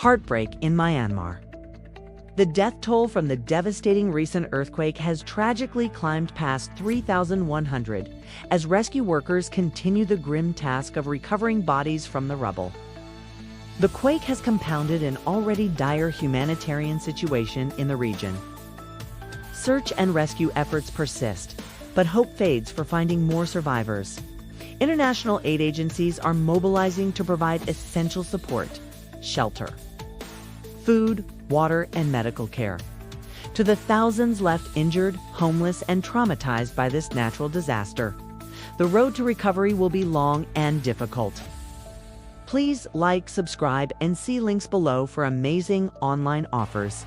Heartbreak in Myanmar. The death toll from the devastating recent earthquake has tragically climbed past 3,100 as rescue workers continue the grim task of recovering bodies from the rubble. The quake has compounded an already dire humanitarian situation in the region. Search and rescue efforts persist, but hope fades for finding more survivors. International aid agencies are mobilizing to provide essential support, shelter, food, water, and medical care to the thousands left injured, homeless, and traumatized by this natural disaster. The road to recovery will be long and difficult. Please like, subscribe, and see links below for amazing online offers.